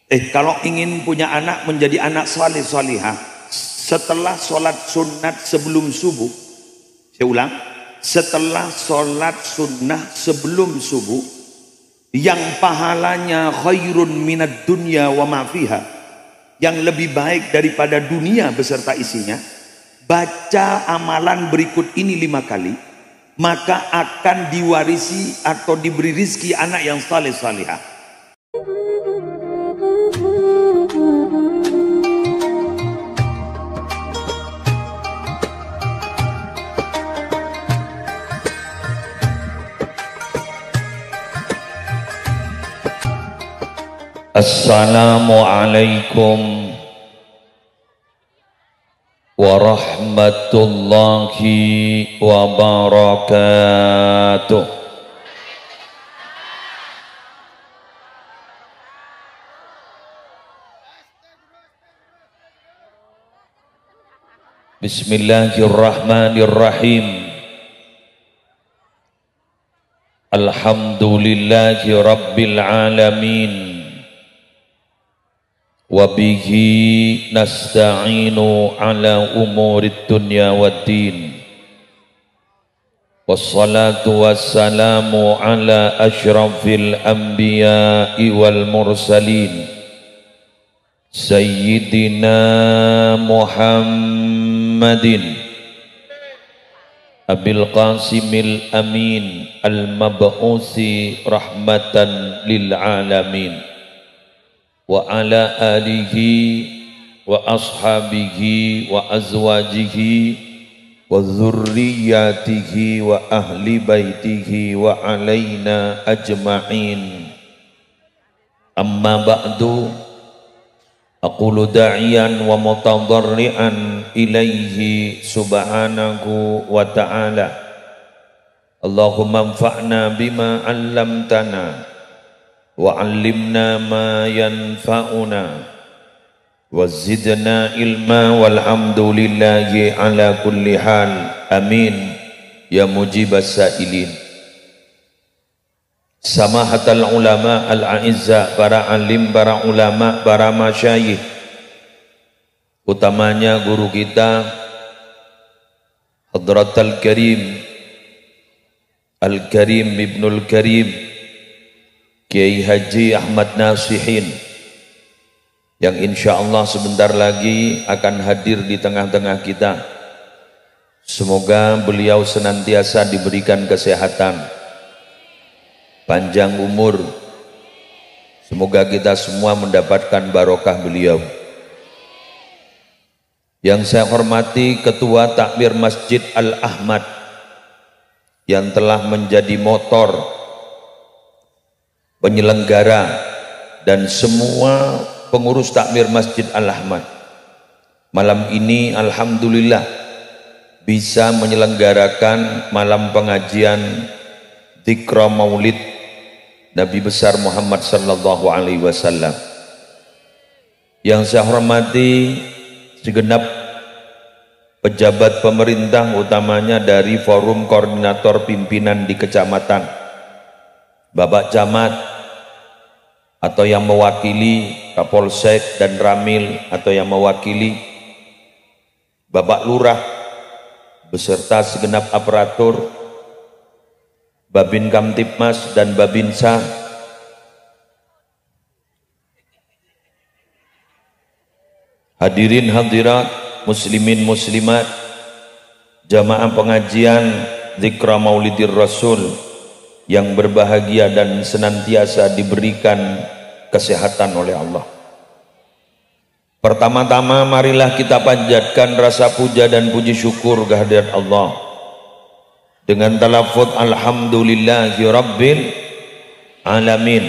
Kalau ingin punya anak menjadi anak saleh salihah, setelah sholat sunat sebelum subuh, saya ulang, setelah sholat sunnah sebelum subuh, yang pahalanya khairun minad dunya wa ma fiha, yang lebih baik daripada dunia beserta isinya, baca amalan berikut ini 5 kali, maka akan diwarisi atau diberi rizki anak yang saleh salihah. Assalamualaikum warahmatullahi wabarakatuh. Bismillahirrahmanirrahim. Alhamdulillahi rabbil alamin. Wabihi nasta'inu ala umurid dunya waddin. Wassalatu wassalamu ala ashrafil anbiya'i wal mursalin Sayyidina Muhammadin Abil Qasimil Amin Al-Mab'usi rahmatan lil alamin, wa ala alihi wa ashabihi wa azwajihi wa dzurriyyatihi wa ahli baitihi wa alaina ajma'in. Amma ba'du, aqulu da'iyan wa mutadarri'an ilaihi subhanahu wa ta'ala. Allahumma anfa'na bima 'allamtana wa 'allimna ma yanfa'una wa zidna ilma walhamdulillahi ala kulli hal. Amin ya mujibas sa'ilin. Samahatal ulama al-a'izza, para alim, para ulama, para masyayikh, utamanya guru kita Hadratal Karim Al-Karim Ibnul Karim Kiai Haji Ahmad Nasihin, yang insya Allah sebentar lagi akan hadir di tengah-tengah kita. Semoga beliau senantiasa diberikan kesehatan, panjang umur. Semoga kita semua mendapatkan barokah beliau. Yang saya hormati Ketua Takmir Masjid Al-Ahmad, yang telah menjadi motor penyelenggara dan semua pengurus takmir Masjid Al-Ahmad. Malam ini alhamdulillah bisa menyelenggarakan malam pengajian Dzikra Maulid Nabi besar Muhammad sallallahu alaihi wasallam. Yang saya hormati segenap pejabat pemerintah, utamanya dari Forum Koordinator Pimpinan di Kecamatan, Bapak Camat atau yang mewakili Kapolsek dan Ramil atau yang mewakili Bapak Lurah beserta segenap aparatur, Babin Kamtipmas dan Babinsa, hadirin hadirat, muslimin muslimat, jamaah pengajian Dzikra Maulidir Rasul yang berbahagia dan senantiasa diberikan kesehatan oleh Allah. Pertama-tama marilah kita panjatkan rasa puja dan puji syukur kehadirat Allah dengan talafut alhamdulillahi rabbil alamin,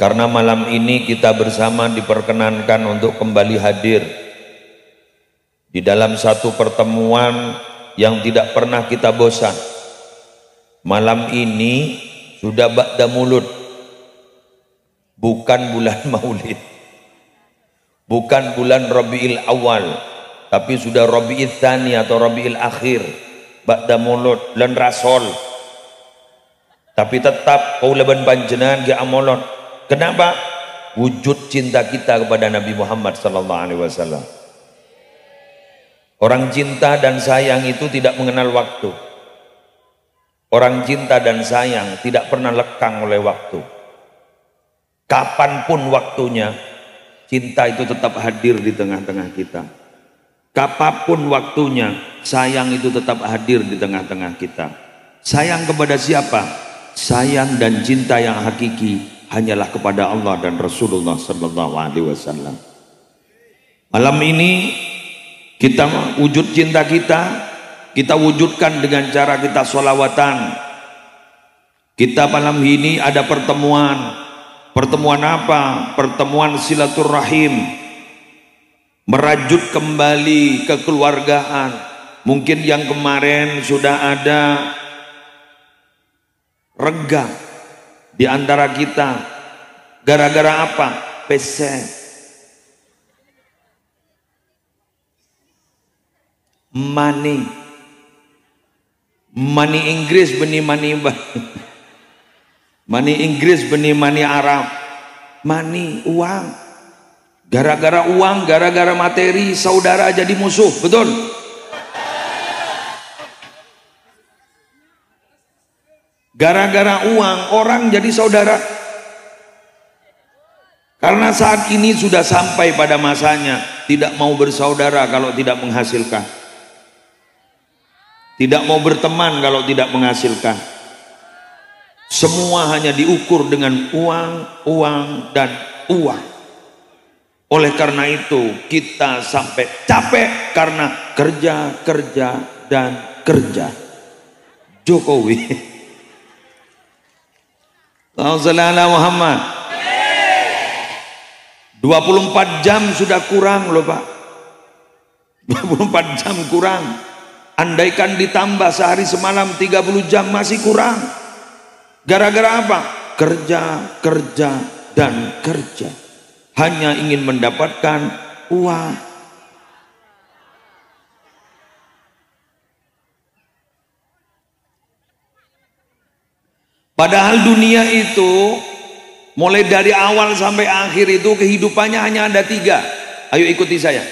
karena malam ini kita bersama diperkenankan untuk kembali hadir di dalam satu pertemuan yang tidak pernah kita bosan. Malam ini sudah ba'da mulud, bukan bulan maulid, bukan bulan Rabiul Awal, tapi sudah Rabiul Tsani atau Rabiul Akhir, ba'da mulud lan rasol. Tapi tetap kaulaban panjenengan ge amolon. Kenapa? wujud cinta kita kepada Nabi Muhammad sallallahu alaihi wasallam. Orang cinta dan sayang itu tidak mengenal waktu. Orang cinta dan sayang tidak pernah lekang oleh waktu. Kapanpun waktunya, cinta itu tetap hadir di tengah-tengah kita. Kapanpun waktunya, sayang itu tetap hadir di tengah-tengah kita. Sayang kepada siapa? Sayang dan cinta yang hakiki hanyalah kepada Allah dan Rasulullah sallallahu alaihi wasallam. Malam ini kita wujud cinta kita wujudkan dengan cara kita sholawatan. Kita malam ini ada pertemuan. Pertemuan apa? Pertemuan silaturahim. Merajut kembali kekeluargaan. Mungkin yang kemarin sudah ada renggang di antara kita. Gara-gara apa? Pesen. Money Inggris benih money Inggris benih money Arab. Money, uang. Gara-gara uang, gara-gara materi, saudara jadi musuh, betul? Gara-gara uang, orang jadi saudara. Karena saat ini sudah sampai pada masanya tidak mau bersaudara kalau tidak menghasilkan. Tidak mau berteman kalau tidak menghasilkan. Semua hanya diukur dengan uang, uang, dan uang. Oleh karena itu kita sampai capek karena kerja, kerja, dan kerja. Jokowi. Allahumma Muhammad. 24 jam sudah kurang loh Pak. 24 jam kurang. Andaikan ditambah sehari semalam 30 jam masih kurang. Gara-gara apa? Kerja, kerja, dan kerja. Hanya ingin mendapatkan uang. Padahal dunia itu mulai dari awal sampai akhir itu kehidupannya hanya ada 3. Ayo ikuti saya.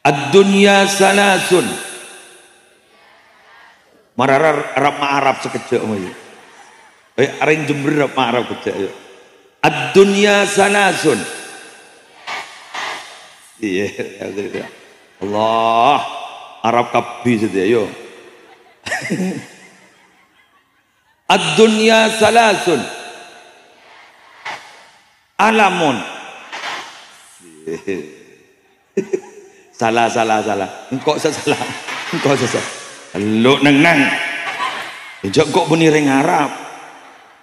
Ad-dunya salasun. Mararar Arab sekejap ayo. Areng Jember Arab kejap ayo. Ad-dunya salasun. Iya, Allah, Arab kabeh sedaya ayo. Ad-dunya salasun. Alamun. Salah. Engkau salah. Lu nang. Jok kok bunyi ring Arab.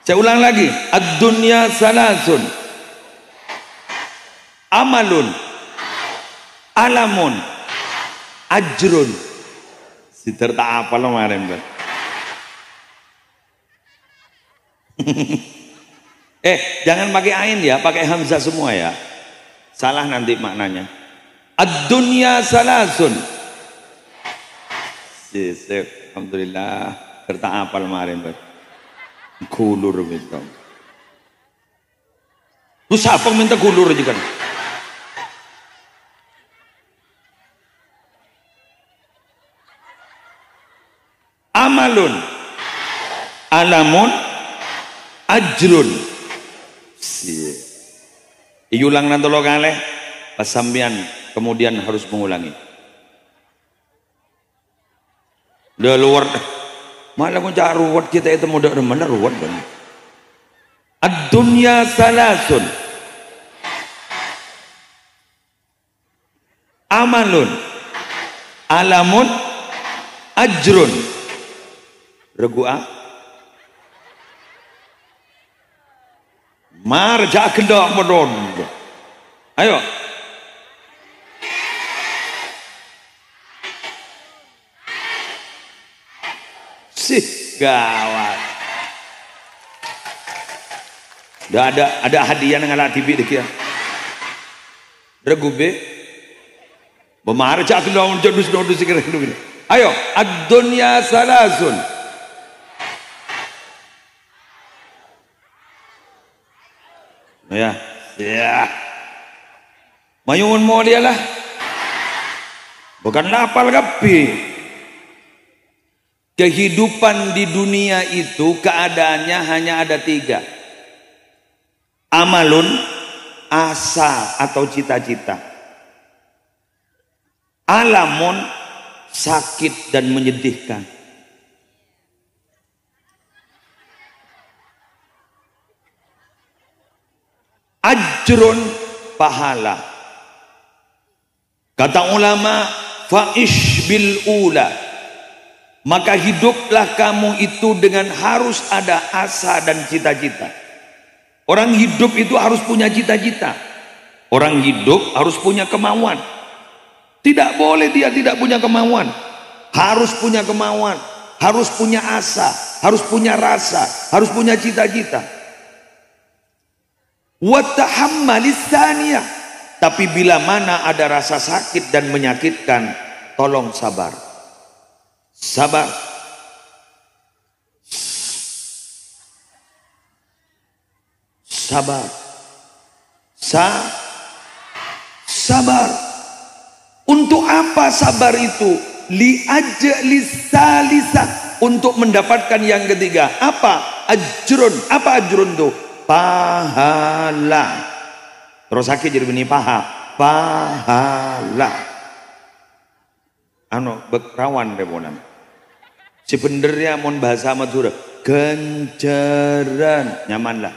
Saya ulang lagi. Ad-dunya salasun. Amalun. Alamun. Ajrun. Sitar tak apa lo kemarin, Bang. Jangan pakai ain ya, pakai hamzah semua ya. Salah nanti maknanya. Ad-dunya salasun. Alhamdulillah. Kerta apal kemarin, Bang. Gulur gitu. Lu siapa minta gulur aja kan? Amalun. Alamun. Ajrun. Iulang nanti lo kaleh pas sambian kemudian harus mengulangi. Udah luar malah mau cari ruwet kita itu mudah mana ruwet kan. Ad-dunya salasun. Amalun. Alamun. Ajrun. Regua. Marja kendok medon. Ayo. Gawat. Udah ada hadiah nang ala TV dekia. Regube. Bemarja kendok jodus sikir. Ayo, ad-dunya salasun. Ya, Ya. Mayungun mo dia lah. Bukan lapal kapi. Kehidupan di dunia itu keadaannya hanya ada 3. Amalun, asa atau cita-cita. Alamun, sakit dan menyedihkan. Ajrun, pahala. Kata ulama, fa'ish bil ula. Maka hiduplah kamu itu dengan harus ada asa dan cita-cita. Orang hidup itu harus punya cita-cita. Orang hidup harus punya kemauan. Tidak boleh dia tidak punya kemauan. Harus punya kemauan. Harus punya asa. Harus punya rasa. Harus punya cita-cita. Watahammalis tsaniyah. Tapi bila mana ada rasa sakit dan menyakitkan, tolong sabar. Sabar. Sabar. Sabar. Untuk apa sabar itu? Li'ajlis salisah. Untuk mendapatkan yang ketiga. Apa? Ajrun. Apa ajrun itu? Pahala. Terus sakit jadi benih pahala. Bekrawan reponan. Sebenarnya mon bahasa Madura genceran nyaman lah.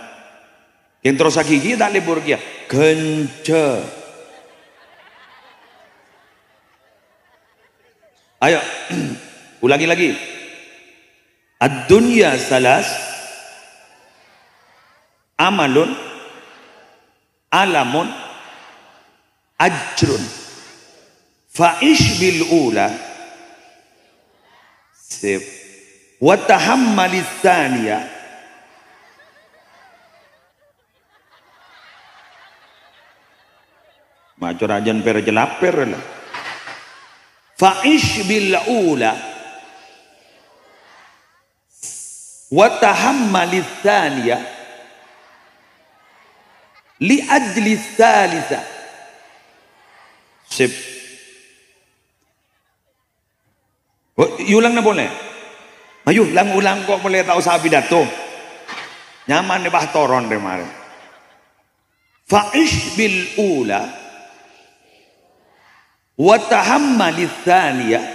Yang terus gigi tak libur dia gencer. Ayo ulangi lagi. Ad-dunya salas, amalun, alamun, ajrun. Fa'ish bil ula, sip, wa tahammalis tsaniyah, macam rajan per jelaper lah. Fa'ish bil ula, wa tahammalis tsaniyah, li ajli tsalisah, sip. Ulang na boleh. Ayo ulang kok boleh tahu sabi dato. Nyaman deh bah toron deh mare. Fa'ish bil ula wa tahammalis tsaniyah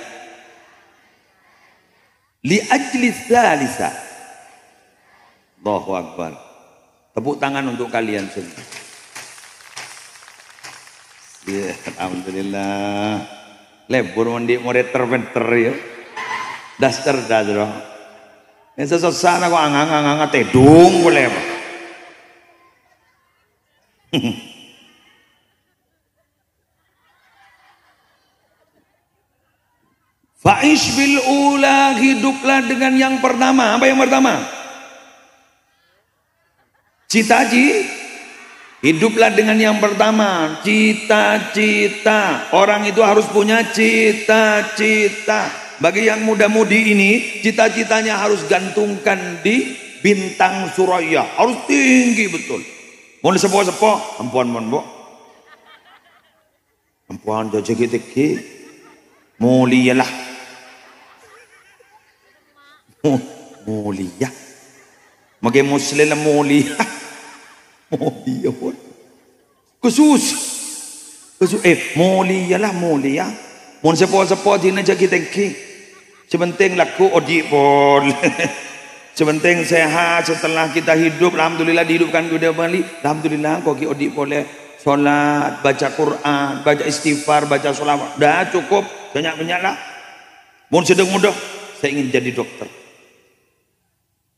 li ajli tsalisa. Allahu akbar. Tepuk tangan untuk kalian semua. Ya, alhamdulillah. Lebur mandi murid terbentar ya. Daster dadro. Ini sesosana kok angang tedung boleh apa? Fa'ish bil ula, hiduplah dengan yang pertama. Apa yang pertama? Cita-cita. Hiduplah dengan yang pertama, cita-cita. Orang itu harus punya cita-cita. Bagi yang muda-mudi ini, cita-citanya harus gantungkan di bintang Suraya. Harus tinggi betul. Mau sepo-sepo, ampuan mon, ampuan jajaki-teki. Mulialah. Mulia. Mage muslim mulia. Mulia pun khusus mulia lah mulia. Mun sepo-sepo dina jagi tengki. Sebenting laku odi pun. Sebenting sehat setelah kita hidup. Alhamdulillah dihidupkan dunia kembali. Alhamdulillah kok odi boleh solat, baca Quran, baca istighfar, baca sholawat. Dah cukup banyak-banyak lah. Mun sedang muda saya ingin jadi dokter.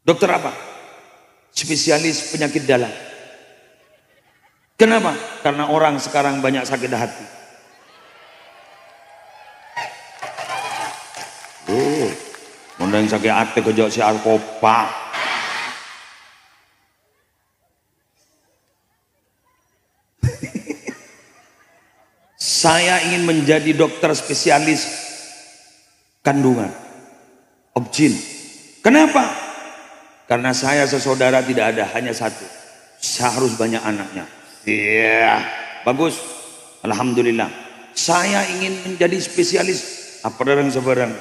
Dokter apa? Spesialis penyakit dalam. Kenapa? Karena orang sekarang banyak sakit hati. Munda yang sakit hati kejauh si Alkopa. Saya ingin menjadi dokter spesialis kandungan, obgyn. Kenapa? Karena saya sesaudara tidak ada, hanya satu. Saya harus banyak anaknya. Iya, bagus. Alhamdulillah. Saya ingin menjadi spesialis apa barang sebarang.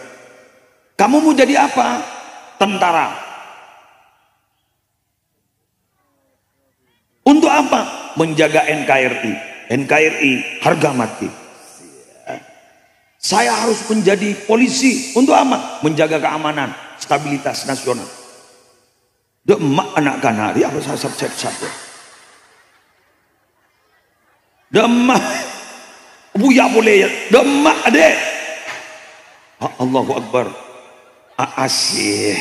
Kamu mau jadi apa? Tentara. Untuk apa? Menjaga NKRI. NKRI harga mati. Saya harus menjadi polisi. Untuk apa? Menjaga keamanan, stabilitas nasional. Demak anak kanari apa saya satu. Demak. Buya boleh ya. Demak adek. Allahu Akbar. Asyik.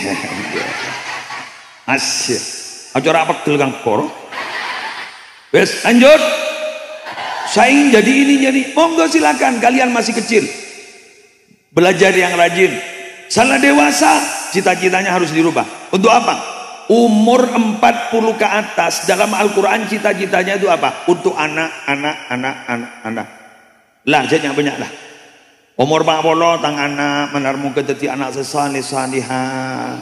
Asyik. Acara apa gelgang kor? Wes lanjut. Saya ingin jadi ini jadi. Monggo silakan, kalian masih kecil. Belajar yang rajin. Salah dewasa, cita-citanya harus dirubah. Untuk apa? Umur 40 ke atas dalam Al-Quran cita-citanya itu apa? Untuk anak. Lah jadinya banyak lah. Umur 40 tang anak menarmu keteti anak sesalih salihah.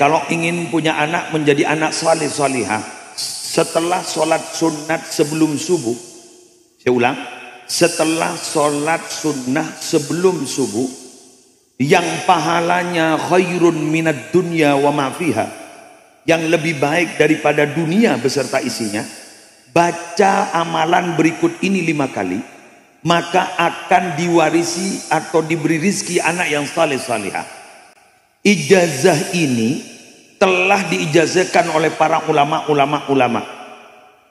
Kalau ingin punya anak menjadi anak salih salihah, setelah sholat sunat sebelum subuh, saya ulang, setelah sholat sunnah sebelum subuh, yang pahalanya khairun minad dunya wa ma fiha, yang lebih baik daripada dunia beserta isinya, baca amalan berikut ini 5 kali, maka akan diwarisi atau diberi rizki anak yang saleh salihah. Ijazah ini telah diijazahkan oleh para ulama.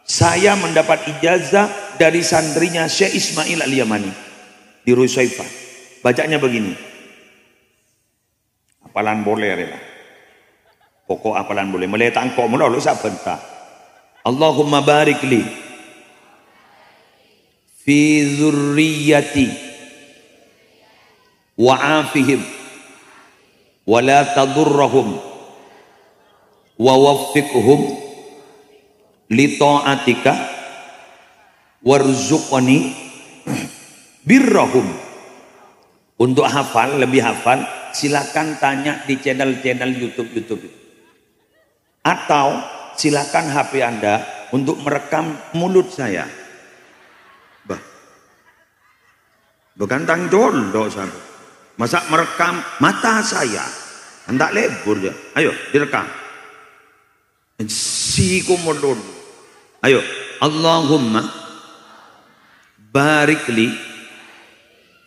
Saya mendapat ijazah dari santrinya Syekh Ismail Al-Yamani di Rusaifah. Bacanya begini. Apalan boleh rela. Pokok apalan boleh. Meletak kok menolak sabenta. Allahumma barik li fi dzurriyyati wa afihim wa la tadurrahum wa waffiqhum li ta'atika warzuqni birrahum. Untuk hafal, lebih hafal, silakan tanya di channel-channel YouTube. Atau silakan HP Anda untuk merekam mulut saya. Bukan tang dolo sahabat. Masa merekam mata saya? Hendak lebur ya. Ayo direkam. Sikumulun. Ayo. Allahumma barik li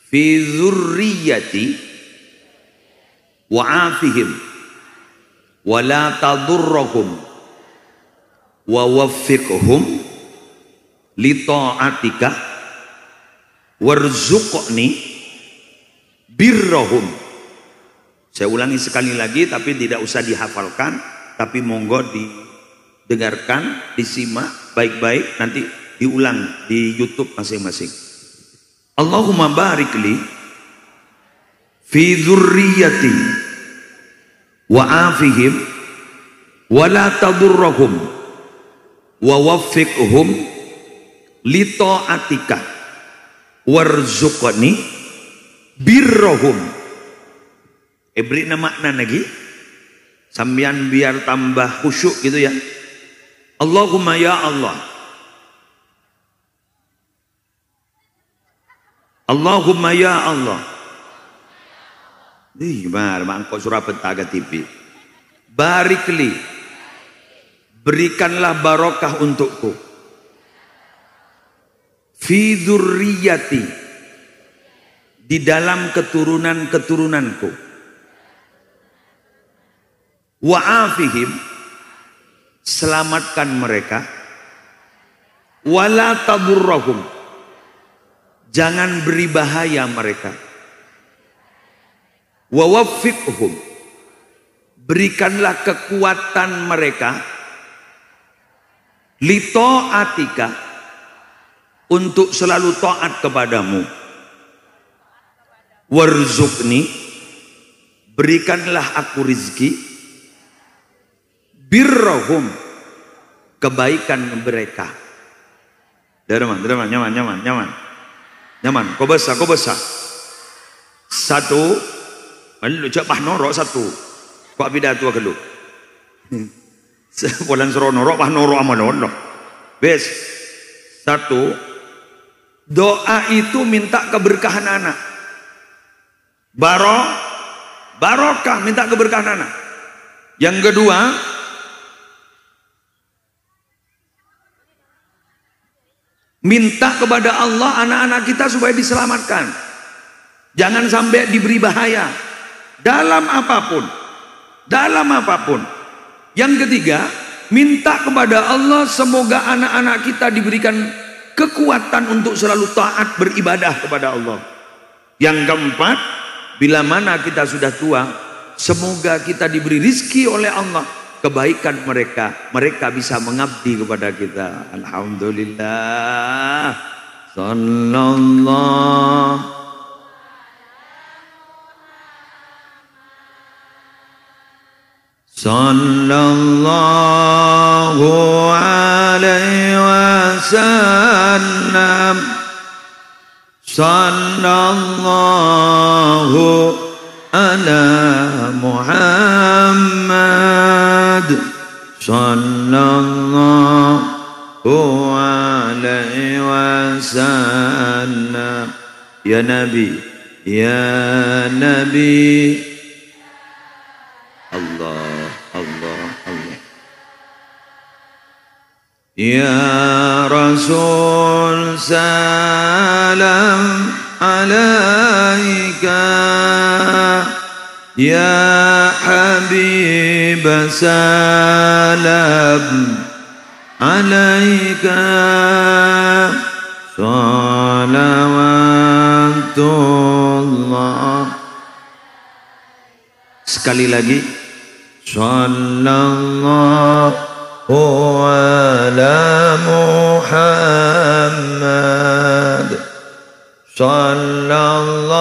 fi dzurriyyati wa afihim wa la tadurrahum wa waffiqhum li ta'atika warzuqni birrahum. Saya ulangi sekali lagi tapi tidak usah dihafalkan, tapi monggo didengarkan, disimak baik-baik, nanti diulang di YouTube masing-masing. Allahumma barik li fi dzurriyyati wa afihim wa la tadurrahum wa waffiqhum li ta'atika warzuqni birrahum. Beri makna lagi sambian biar tambah khusyuk gitu ya. Allahumma ya Allah, Allahumma ya Allah. Gimana mangkok surah petaga TV. Barikli, berikanlah barokah untukku. Fi dzurriyyati, di dalam keturunan-keturunanku. Wa afihim, selamatkan mereka. Wala tadurrahum, jangan beri bahaya mereka. Wa waffiqhum, berikanlah kekuatan mereka. Li ta'atika, untuk selalu taat kepadamu. Warzuqni, berikanlah aku rizki. Birrahum, kebaikan mereka. Nyaman. Kau besar. Satu, lu cak pah norok satu. Kau pidato ke lu. Sebulan sero norok pah norok amal norok. Bes. Satu, doa itu minta keberkahan anak. Barokah minta keberkahan anak. Yang kedua, minta kepada Allah anak-anak kita supaya diselamatkan. Jangan sampai diberi bahaya dalam apapun. Dalam apapun. Yang ketiga, minta kepada Allah semoga anak-anak kita diberikan kekuatan untuk selalu taat beribadah kepada Allah. Yang keempat, bila mana kita sudah tua, semoga kita diberi rizki oleh Allah kebaikan mereka bisa mengabdi kepada kita. Alhamdulillah. Sallallahu alaihi wasallam. Sallallahu ala Muhammad. Sallallahu alaihi wasallam. Ya Nabi, ya Nabi. Allah, Allah, Allah. Ya Rasul salam alaika. Ya Habib salam alaika. Salawatullah. Sekali lagi. Sallallahu ala Muhammad. Sallallahu.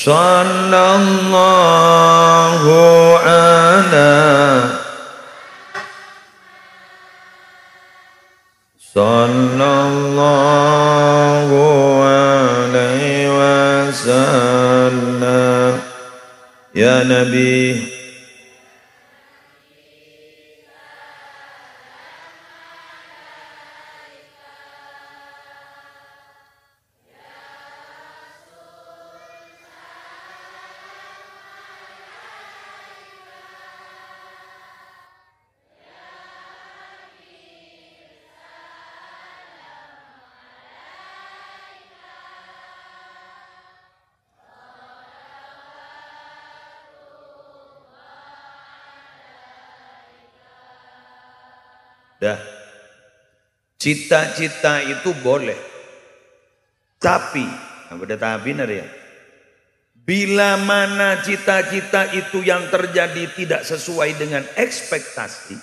Sallallahu ala. Sallallahu alaihi wasallam. Ya Nabi. Dah. Cita-cita itu boleh. Tapi, ya, bila mana cita-cita itu yang terjadi tidak sesuai dengan ekspektasi,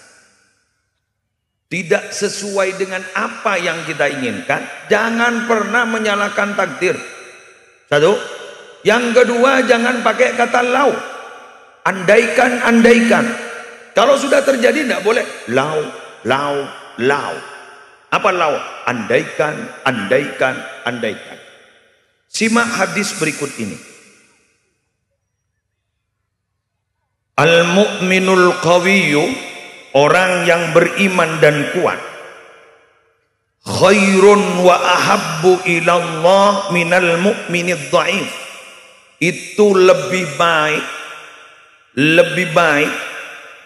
tidak sesuai dengan apa yang kita inginkan, jangan pernah menyalahkan takdir. Satu. Yang kedua, jangan pakai kata lau. Andaikan. Kalau sudah terjadi tidak boleh lau. Apa lau? Andaikan. Simak hadis berikut ini. Al-mu'minul qawiyyu, orang yang beriman dan kuat, khairun wa ahabbu ilallah minal mu'minid dhaif. Itu lebih baik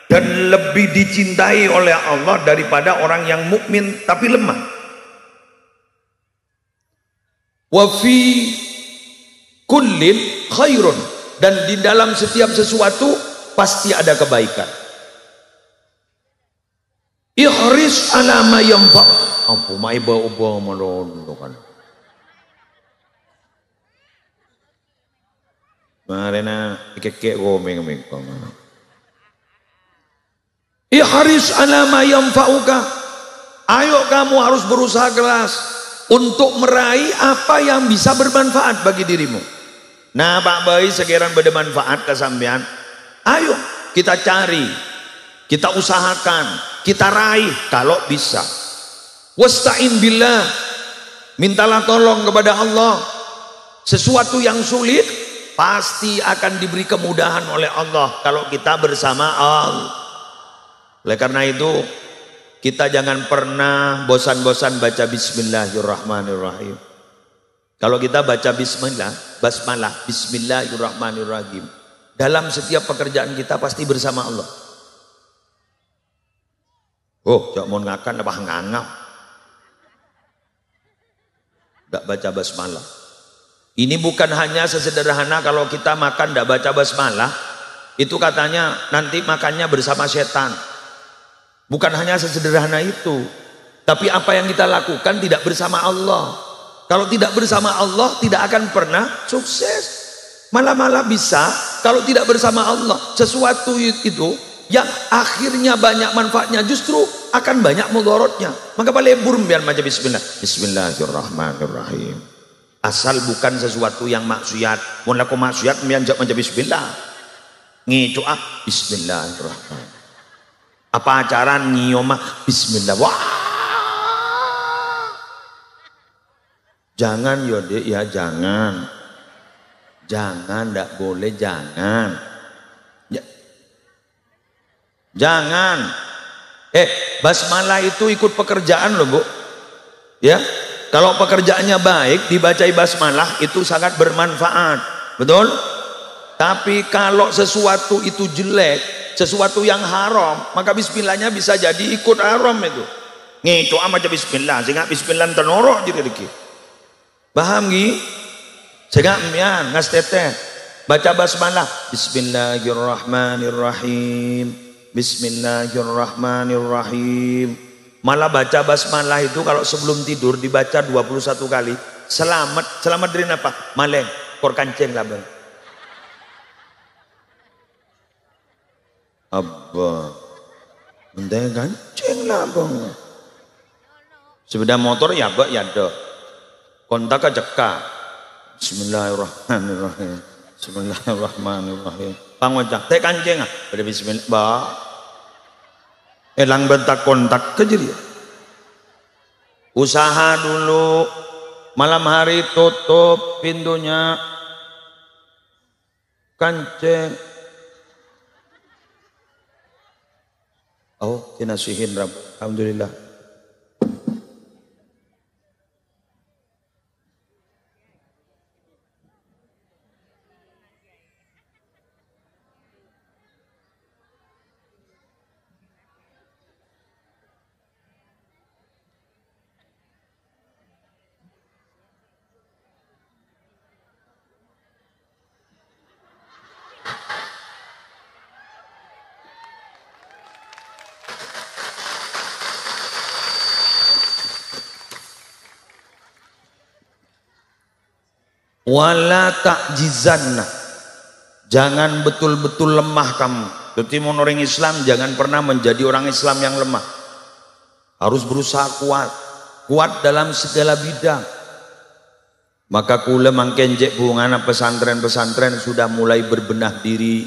dan lebih dicintai oleh Allah daripada orang yang mukmin tapi lemah. Wa fi kullin khairun, dan di dalam setiap sesuatu pasti ada kebaikan. Ihris ala ma yanfa'. Apa mai ba malon kan. Marena kekek gomeng mekong. Ihris ala ma yanfa'uka. Ayo kamu harus berusaha keras untuk meraih apa yang bisa bermanfaat bagi dirimu. Nah Pak Bayi sekiranya bermanfaat ke sampean, ayo kita cari, kita usahakan, kita raih kalau bisa. Wasta'in billah, mintalah tolong kepada Allah. Sesuatu yang sulit pasti akan diberi kemudahan oleh Allah kalau kita bersama Allah. Oleh karena itu kita jangan pernah bosan-bosan baca bismillahirrahmanirrahim. Kalau kita baca basmalah, bismillahirrahmanirrahim, dalam setiap pekerjaan kita pasti bersama Allah. Oh, jangan mau ngakan apa ngangap. Tidak baca basmalah. Ini bukan hanya sesederhana kalau kita makan tidak baca basmalah, itu katanya nanti makannya bersama setan. Bukan hanya sesederhana itu. Tapi apa yang kita lakukan tidak bersama Allah. Kalau tidak bersama Allah tidak akan pernah sukses. Malah bisa kalau tidak bersama Allah. Sesuatu itu yang akhirnya banyak manfaatnya justru akan banyak mudaratnya. Maka lebur biar macam bismillah. Bismillahirrahmanirrahim. Asal bukan sesuatu yang maksiat. Mun laku maksiat biar macam bismillah. Ngicu bismillahirrahmanirrahim. Apa acara nyioma bismillah. Wah. Jangan yode ya jangan. Jangan, tidak boleh, jangan. Jangan. Basmalah itu ikut pekerjaan loh Bu. Ya, kalau pekerjaannya baik, dibacai basmalah itu sangat bermanfaat. Betul? Tapi kalau sesuatu itu jelek, sesuatu yang haram, maka bismillahnya bisa jadi ikut haram itu. Ngitu aja bismillah, sehingga bismillah tenorok diri-diri. Paham gi? Sehingga mian ngas teteh baca basmalah bismillahirrahmanirrahim, bismillahirrahmanirrahim. Malah baca basmalah itu kalau sebelum tidur dibaca 21 kali. Selamat dari apa? Maleng kor kancing lah bang. Abba mending kancing lah bang. Sepeda motor ya bak ya do. Kontak aja kak. Bismillahirrahmanirrahim. Bismillahirrahmanirrahim. Pangocak teh kancing ah. Pada bismillah. Ba. Elang bentak kontak ke jadi. Usaha dulu. Malam hari tutup pintunya. Kancing. Oh, dinasihin Rabb. Alhamdulillah. Wala ta'jizanna, jangan betul-betul lemah kamu. Jadi orang Islam jangan pernah menjadi orang Islam yang lemah. Harus berusaha kuat dalam segala bidang. Maka kula mangkenjek bungana pesantren-pesantren sudah mulai berbenah diri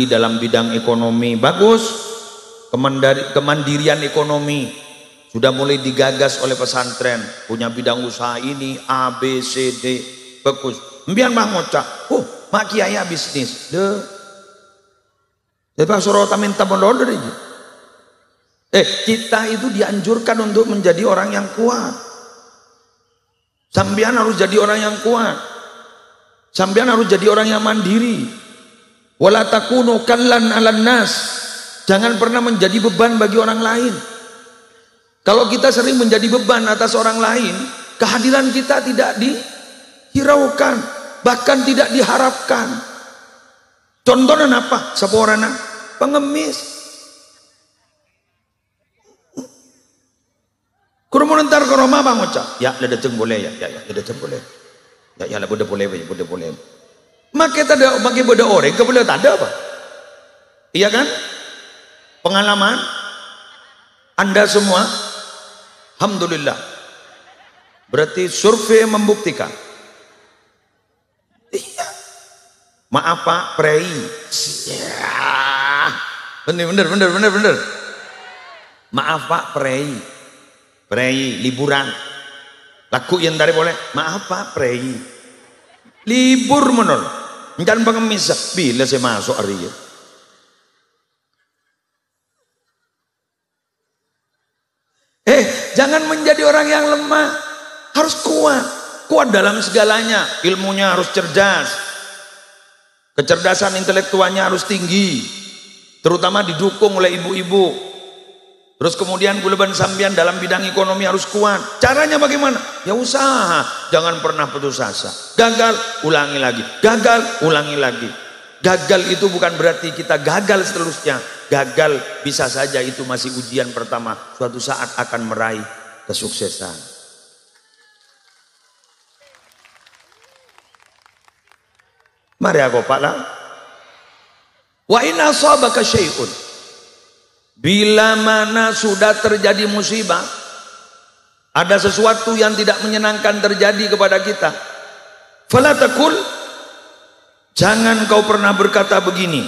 dalam bidang ekonomi. Bagus, kemandirian ekonomi sudah mulai digagas oleh pesantren, punya bidang usaha ini A, B, C, D, bagus. Mbian mah ngocak, mak kiai bisnis, Pak Surota minta bodoh aja. Kita itu dianjurkan untuk menjadi orang yang kuat. Sambian harus jadi orang yang kuat. Sambian harus jadi orang yang mandiri. Wala takunu kallan 'alan nas, jangan pernah menjadi beban bagi orang lain. Kalau kita sering menjadi beban atas orang lain, kehadiran kita tidak dihiraukan, bahkan tidak diharapkan. Contohnya apa? Saporana pengemis. Kurumun entar ke rumah bang Oca. Ya, datang boleh ya, datang boleh. Ya, lah boleh. Maka tada, maka bodoh orang, keboleh tada apa? Iya kan? Pengalaman Anda semua. Alhamdulillah. Berarti survei membuktikan. Iya. Maaf Pak, prei. Ya. Bener. Maaf Pak, prei. Liburan. Laku yang dari boleh. Maaf Pak, prei. Libur menol. Jangan pengemis. Bila saya masuk hari ya. Jangan menjadi orang yang lemah. Harus kuat. Kuat dalam segalanya. Ilmunya harus cerdas. Kecerdasan intelektualnya harus tinggi. Terutama didukung oleh ibu-ibu. Terus kemudian Guleban sambian dalam bidang ekonomi harus kuat. Caranya bagaimana? Ya usaha. Jangan pernah putus asa. Gagal, ulangi lagi. Gagal, ulangi lagi. Gagal itu bukan berarti kita gagal seterusnya. Gagal bisa saja itu masih ujian pertama. Suatu saat akan meraih kesuksesan. Mari aku Pak lah. Wa in asabaka syai'un. Bila mana sudah terjadi musibah, ada sesuatu yang tidak menyenangkan terjadi kepada kita, fala taqul, jangan kau pernah berkata begini,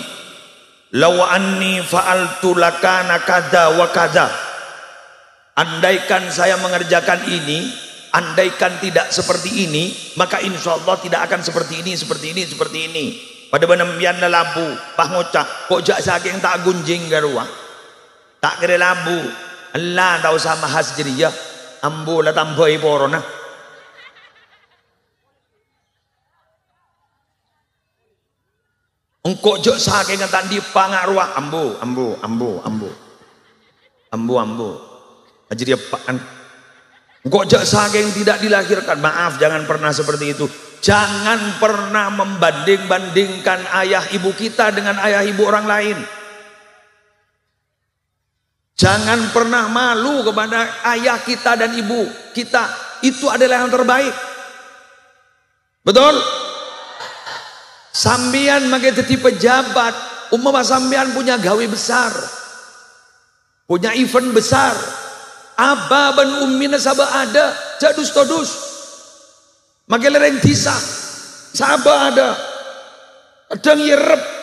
law anni fa'altu lakana kadza wa kadza. Andaikan saya mengerjakan ini, andaikan tidak seperti ini, maka insya Allah tidak akan seperti ini, seperti ini, seperti ini. Pada benembian labu, pahngocak, kok jak saking tak gunjing garua. Tak kira labu. Allah tak usah mahas jadi ya. Ambu lah tambah porona. Engkau jok saking ngatan di pangarwa. Ambu. Jadi apaan? Engkau jok saking tidak dilahirkan. Maaf, jangan pernah seperti itu. Jangan pernah membanding-bandingkan ayah ibu kita dengan ayah ibu orang lain. Jangan pernah malu kepada ayah kita dan ibu kita. Itu adalah yang terbaik. Betul? Sambian makai jadi pejabat. Umpama sambian punya gawe besar. Punya event besar. Aba ban ummina sabah ada. Jadus todus. Makai lereng tisa. Sabah ada. Adang yerep.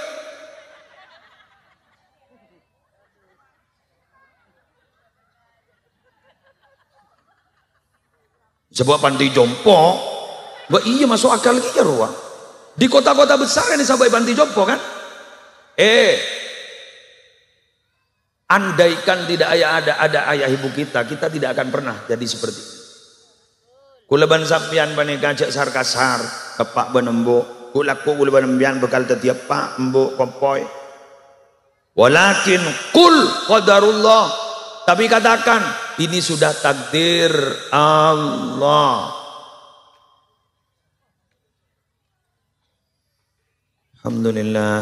Sebuah panti jompo, iya masuk akal lagi ya ruang. Di kota-kota besar ini sampai panti jompo kan? Andaikan tidak ada ayah ibu kita tidak akan pernah jadi seperti itu. Kuleban sampian bani kajak sarkasar, kepak benembo, kulaku kuleban embian bekal tetiap pak embo kompoi. Walakin kul qadarullah. Tapi katakan, ini sudah takdir Allah. Alhamdulillah.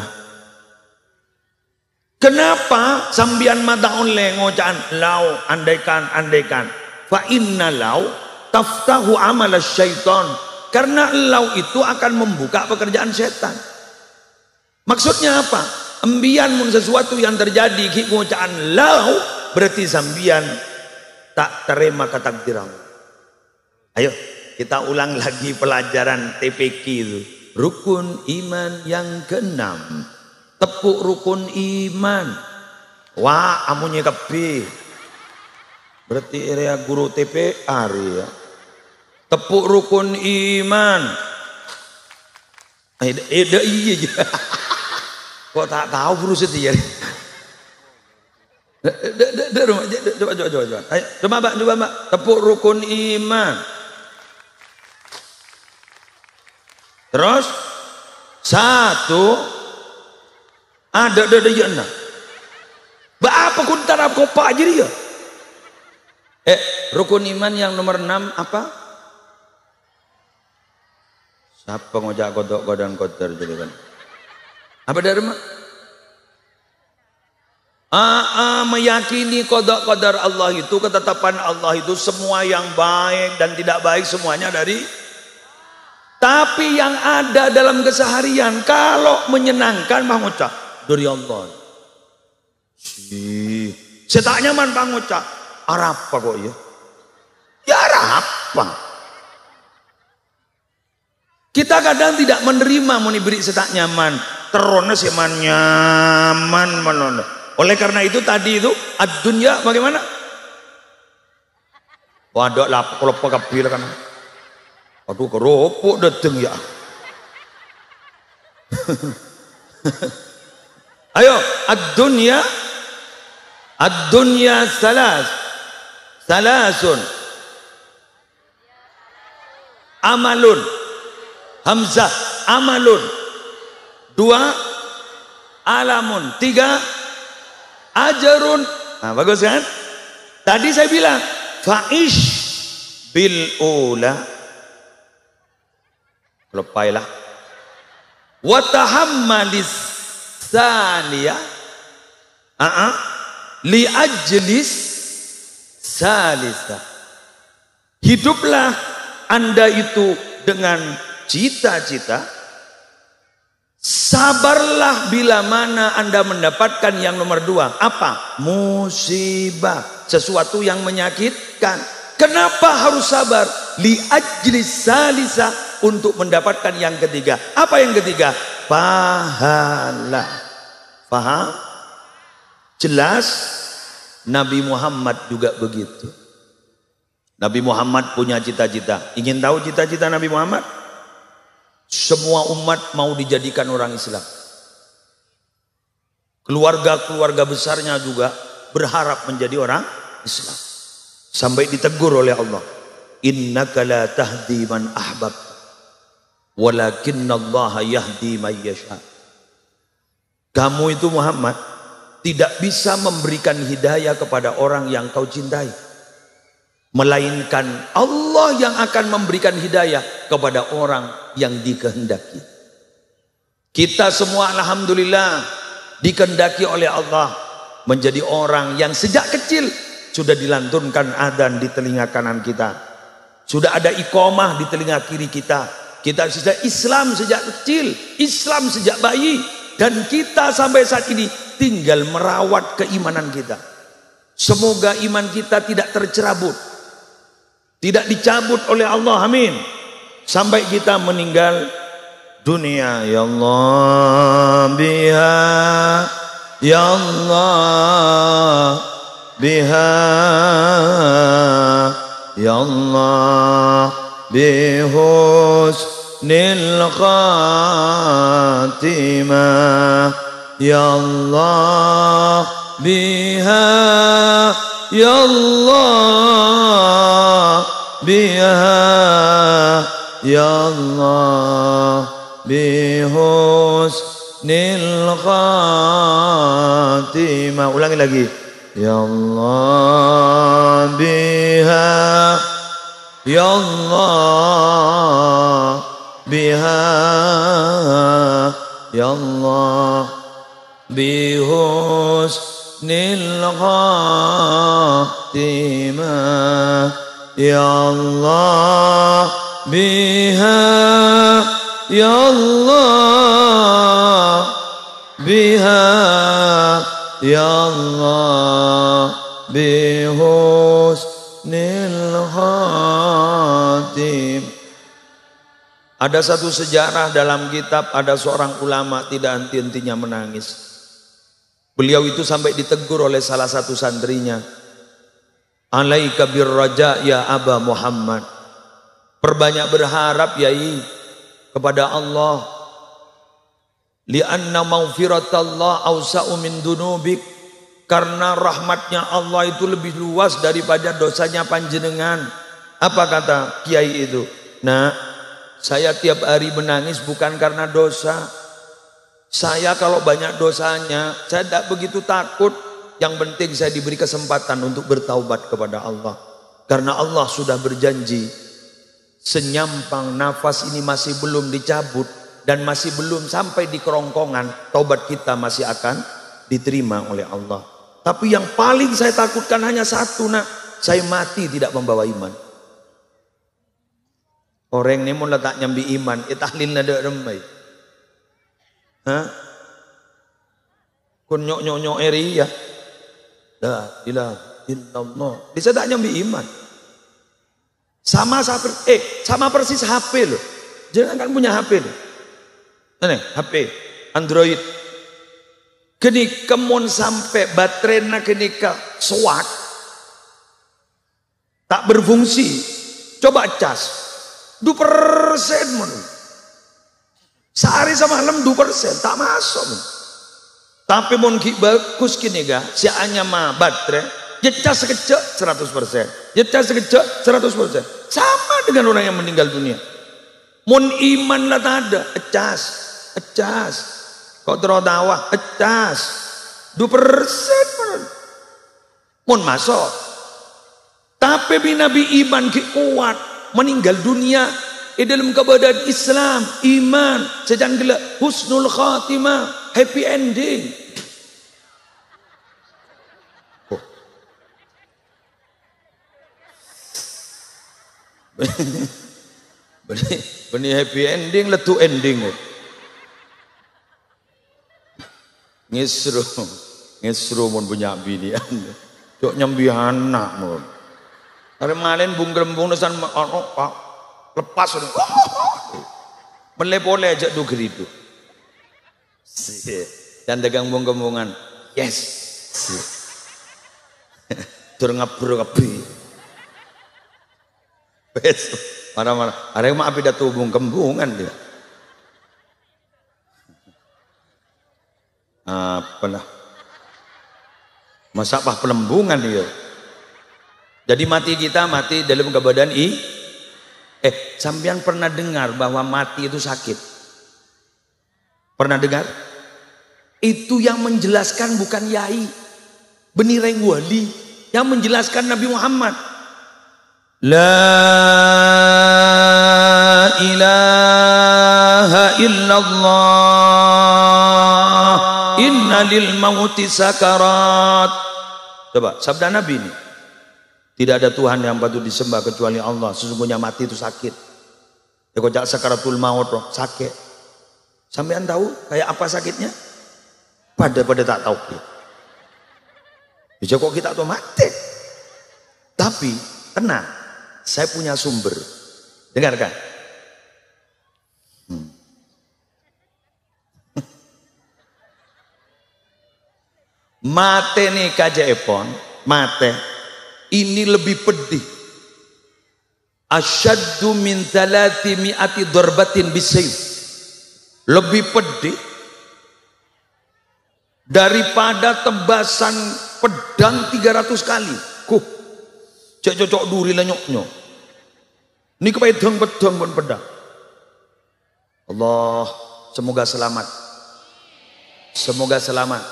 Kenapa sambian mata oleh ngocaan lau andaikan. Fa inna lau taftahu amal syaitan. Karena lau itu akan membuka pekerjaan setan. Maksudnya apa? Embian mun sesuatu yang terjadi ki ngocaan lau berarti sambian tak terima ketakdiran. Ayo kita ulang lagi pelajaran TPQ itu. Rukun iman yang keenam. Tepuk rukun iman. Wah, amunnya kepi. Berarti area guru TPR ya. Tepuk rukun iman. Iya. Kok tak tahu guru setia. Coba mbak, tepuk rukun iman. Terus satu ada ya enam. Apa kuntar apa kopak jadi ya? Rukun iman yang nomor 6 apa? Siapa ngojak kodok godang kotor jadi kan? Apa dharma? Meyakini qada-qadar Allah itu, ketetapan Allah itu semua yang baik dan tidak baik semuanya dari. Tapi yang ada dalam keseharian kalau menyenangkan mengucap dari Allah. Saya tak nyaman mengucap arah apa kok ya? Ya arah apa? Kita kadang tidak menerima mau diberi setak nyaman, terona seman nyaman menono. Oleh karena itu tadi itu ad-dunya bagaimana? Waduh lah kalau pekapil kan. Aduh keropok dateng ya. Ayo, ad-dunya salasun. Amalun. Hamzah, amalun. 2, alamun. 3, ajarun. Nah, bagus kan? Tadi saya bilang, fa'ish bil ula. Lepailah. Wa tahammalis saniyah. Li ajlis salisa. Hiduplah Anda itu dengan cita-cita. Sabarlah bila mana Anda mendapatkan yang nomor 2. Apa? Musibah. Sesuatu yang menyakitkan. Kenapa harus sabar? Li ajlis salisa, untuk mendapatkan yang ketiga. Apa yang ketiga? Pahala. Paham? Jelas? Nabi Muhammad juga begitu. Nabi Muhammad punya cita-cita. Ingin tahu cita-cita Nabi Muhammad? Semua umat mau dijadikan orang Islam. Keluarga-keluarga besarnya juga berharap menjadi orang Islam. Sampai ditegur oleh Allah. Innaka la tahdi man ahbab, walakinnallaha yahdi man yasha. Kamu itu Muhammad tidak bisa memberikan hidayah kepada orang yang kau cintai, melainkan Allah yang akan memberikan hidayah kepada orang yang dikehendaki. Kita semua alhamdulillah dikehendaki oleh Allah menjadi orang yang sejak kecil sudah dilantunkan adzan di telinga kanan kita, sudah ada iqamah di telinga kiri kita. Kita sudah Islam sejak kecil, Islam sejak bayi, dan kita sampai saat ini tinggal merawat keimanan kita. Semoga iman kita tidak tercerabut, tidak dicabut oleh Allah, amin, sampai kita meninggal dunia. Ya Allah biha, ya Allah biha, ya Allah bihusnil khatimah, ya Allah biha, ya Allah biha, ya Allah bihusnil khatimah. Ulangi lagi. Ya Allah biha, ya Allah biha, ya Allah bihusnil khatimah, ya Allah biha, ya Allah biha, ya Allah bihusnil khatim. Ada satu sejarah dalam kitab, ada seorang ulama tidak henti-hentinya menangis. Beliau itu sampai ditegur oleh salah satu santrinya. Alaika birraja ya Aba Muhammad. Perbanyak berharap yai kepada Allah. Lianna maghfiratallah awsa'u min dunubik. Karena rahmatnya Allah itu lebih luas daripada dosanya panjenengan. Apa kata kiai itu? Nah, saya tiap hari menangis bukan karena dosa. Saya kalau banyak dosanya, saya tidak begitu takut. Yang penting saya diberi kesempatan untuk bertaubat kepada Allah. Karena Allah sudah berjanji, senyampang nafas ini masih belum dicabut dan masih belum sampai di kerongkongan, taubat kita masih akan diterima oleh Allah. Tapi yang paling saya takutkan hanya satu, nak, saya mati tidak membawa iman. Orang ini mau letak nyambi iman, tahlil nada remai. Hah? Kun nyok eri ya. La ilaha illallah. Bisa tak nyambi iman. Sama persis HP loh. Jangan kan punya HP loh. Ini HP Android. Kini kemun sampai baterainya kini ke sewat, tak berfungsi. Coba cas 2% Sehari semalam 2% tak masuk. Tapi mon ki bagus kini ga, si anya mah baterai, jecas sekejap 100%. Jecas sekejap 100%. Sama dengan orang yang meninggal dunia. Mon iman lah tak ada, ecas. Kau terodawah, ecas. 2%. Mon masuk. Tapi Nabi iman ki kuat, meninggal dunia dalam keadaan Islam, iman, sejan gelak, husnul khatimah, happy ending. Oh. Benih happy ending, letu ending. Ngesru mon punya binian. Cok nyambi anak mon. Kemarin bung gerembung nesan lepas melepole aja du geridu. Dan dagang bung gembungan. Yes. Tur ngabru ngabri. Wes marah-marah. Are mah api datu bung gembungan dia. Apalah. Masa apa pelembungan dia. Jadi mati kita mati dalam keadaan sampean pernah dengar bahwa mati itu sakit? Pernah dengar? Itu yang menjelaskan bukan yai, benireng wali, yang menjelaskan Nabi Muhammad. La ilaha illallah, inna lil mauti sakarat. Coba sabda Nabi ini. Tidak ada Tuhan yang patut disembah kecuali Allah. Sesungguhnya mati itu sakit. Ya kocak sakaratul maut sakit. Sampean tahu kayak apa sakitnya? Pada tak tahu. Ya kok kita tuh mati. Tapi tenang, saya punya sumber. Dengarkan. Mate nih kajaepon, mate. Ini lebih pedih. Asyaddu min 300 darbatin bisayf. Lebih pedih daripada tebasan pedang 300 kali. Cek cocok duri lenyok-nyok. Ini kepedang pedang pun pedang. Allah, semoga selamat. Semoga selamat.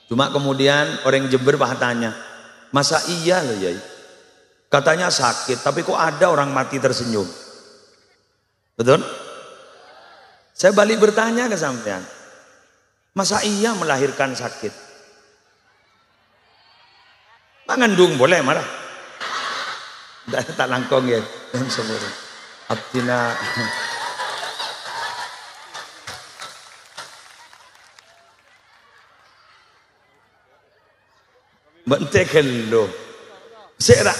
Cuma kemudian orang Jember tanya, masa iya loh ya? Katanya sakit, tapi kok ada orang mati tersenyum? Betul? Saya balik bertanya ke sampean, masa iya melahirkan sakit? Mangandung boleh marah? Tak langkong ya, semua. Abdina. Bentekel lo, serah.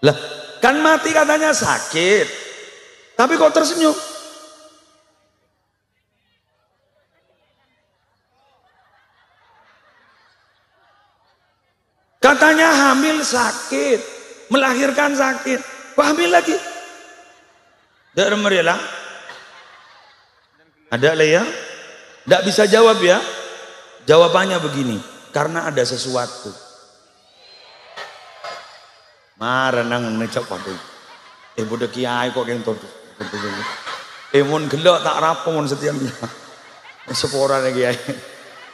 Lah, kan mati katanya sakit, tapi kok tersenyum? Katanya hamil sakit, melahirkan sakit, kok hamil lagi? Dari merilah, ada lah ya. Tidak bisa jawab ya. Jawabannya begini, karena ada sesuatu. Marenang necap padu. Budak kiai kok yang tuh. Mun gelok tak rapon setiap. Seporan lagi kiai.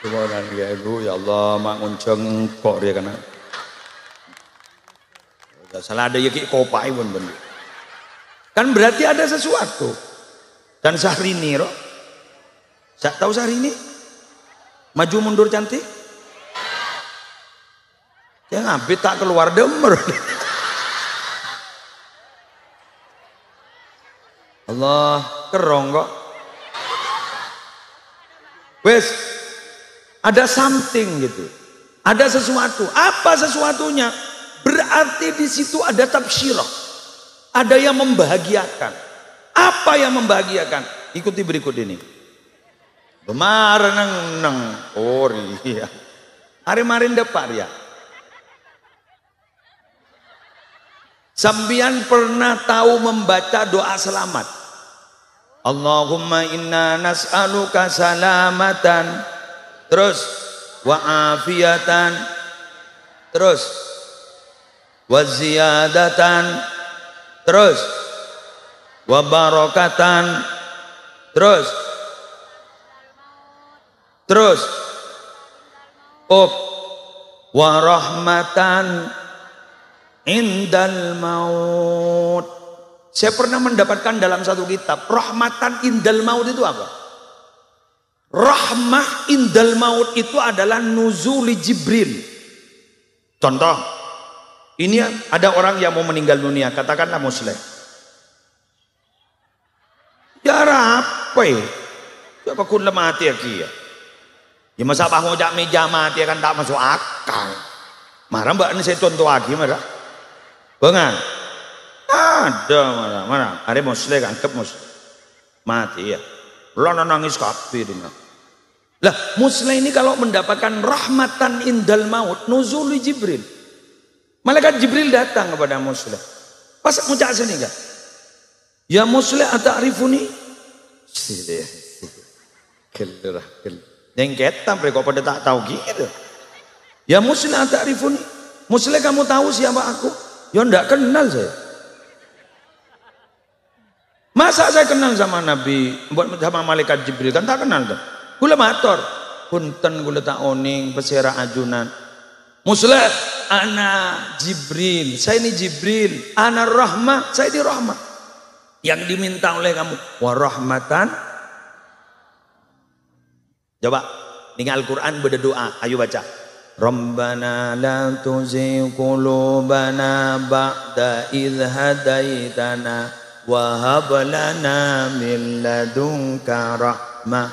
Seporan kiai bu, ya Allah mak unceng kok dia kena. Salah ada yaki kopai pun bener. Kan berarti ada sesuatu. Dan Syahrini roh. Tahu Syahrini? Maju mundur cantik? Ya ngabit tak keluar demer. Allah kerong kok. Wes, ada something gitu. Ada sesuatu. Apa sesuatunya? Berarti di situ ada tabsyirah. Ada yang membahagiakan. Apa yang membahagiakan? Ikuti berikut ini. Kemarin neng iya. Hari-marin depan ya. Sambian pernah tahu membaca doa selamat? Allahumma inna nas'aluka salamatan, terus wa afiatan, terus wa ziyadatan, terus wa barakatan, terus wa rahmatan indal maut. Saya pernah mendapatkan dalam satu kitab, rahmatan indal maut itu apa? Rahmah indal maut itu adalah nuzuli Jibril. Contoh, ini ada orang yang mau meninggal dunia, katakanlah muslim. Ya rapai, apa kun mati aki ya? Ya masa apa ngojak meja mati kan tak masuk akal. Marah mbak ini saya contoh lagi marah. Bengan. Ada mana ada muslim kan kep muslim mati ya lo nangis kapi dengan lah. Muslim ini kalau mendapatkan rahmatan indal maut nuzuli Jibril, malaikat Jibril datang kepada muslim pas ngucap sini kan, ya muslim ata'rifuni kelirah nyengketan mereka pada tak tahu gitu. Ya muslim ata'rifuni, muslim kamu tahu siapa aku? Ya enggak kenal saya. Masa saya kenal sama Nabi, sama malaikat Jibril kan tak kenal tuh. Gula mator, punten gula tak oning, pesera ajunan. Muslim, ana Jibril, saya ini Jibril, ana rahmah, saya ini rahmah. Yang diminta oleh kamu, warahmatan. Coba, ini Al-Quran berdoa, ayo baca. Rabbana la tuzigh qulubana ba'da idh hadaitana wa hab lana min ladunka rahmah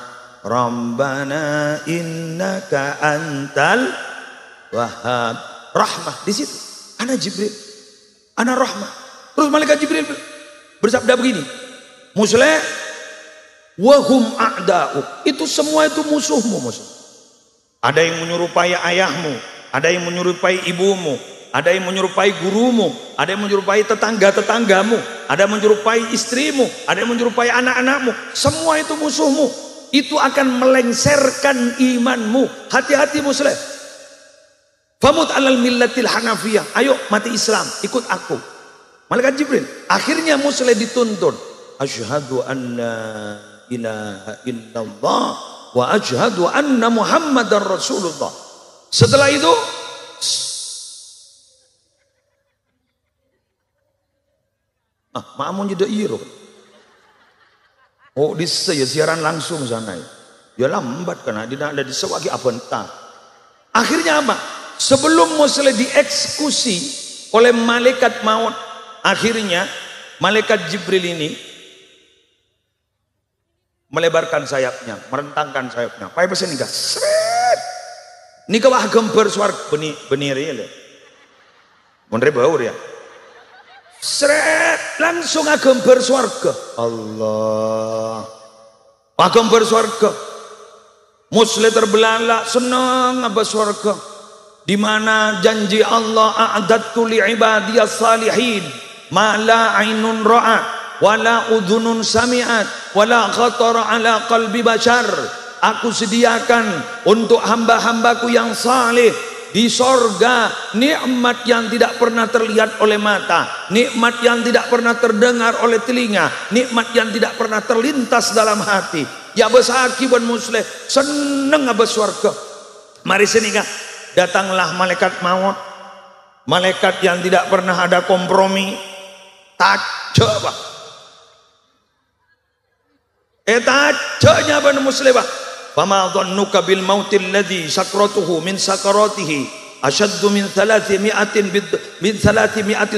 Rabbana innaka antal wahhab. Rahmah di situ. Ana Jibril, ana rahmah. Terus malaikat Jibril bersabda begini, muslim wahum a'da'u, itu semua itu musuhmu, musuh. Ada yang menyerupai ayahmu, ada yang menyerupai ibumu, ada yang menyerupai gurumu, ada yang menyerupai tetangga-tetanggamu, ada yang menyerupai istrimu, ada yang menyerupai anak-anakmu. Semua itu musuhmu. Itu akan melengsarkan imanmu. Hati-hati muslim. Famut alal millatil hanafiyah. Ayo mati Islam, ikut aku. Malaikat Jibril. Akhirnya muslim dituntun. Asyhadu anna ilaha illallah wa asyhadu anna Muhammadar Rasulullah. Setelah itu maamun jadi iro. Oh, di saya siaran langsung sana. Ya lambat karena tidak ada disewagi apa entah. Akhirnya apa? Sebelum muslim dieksekusi oleh malaikat maut, akhirnya malaikat Jibril ini melebarkan sayapnya, merentangkan sayapnya. Pai pesen nikah. Sret. Nikah wah gembar swarga beniri le. Mondre baur ya. Sret langsung agambar swarga. Allah. Agambar swarga. Muslim terbelalak senang apa swarga. Di mana janji Allah a'adattu li ibadiyas salihin ma la ainun ra'at wala udhunun sami'at wala khatara ala qalbi bashar. Aku sediakan untuk hamba-hambaku yang saleh di sorga nikmat yang tidak pernah terlihat oleh mata, nikmat yang tidak pernah terdengar oleh telinga, nikmat yang tidak pernah terlintas dalam hati. Ya besaki buat muslim seneng abas swarga. Mari sini kak, datanglah malaikat maut, malaikat yang tidak pernah ada kompromi. Tajak pak, tajaknya bani muslim pak. Fama dhannuka bil mautil ladzi sakratuhu min sakaratihi asyaddu min 300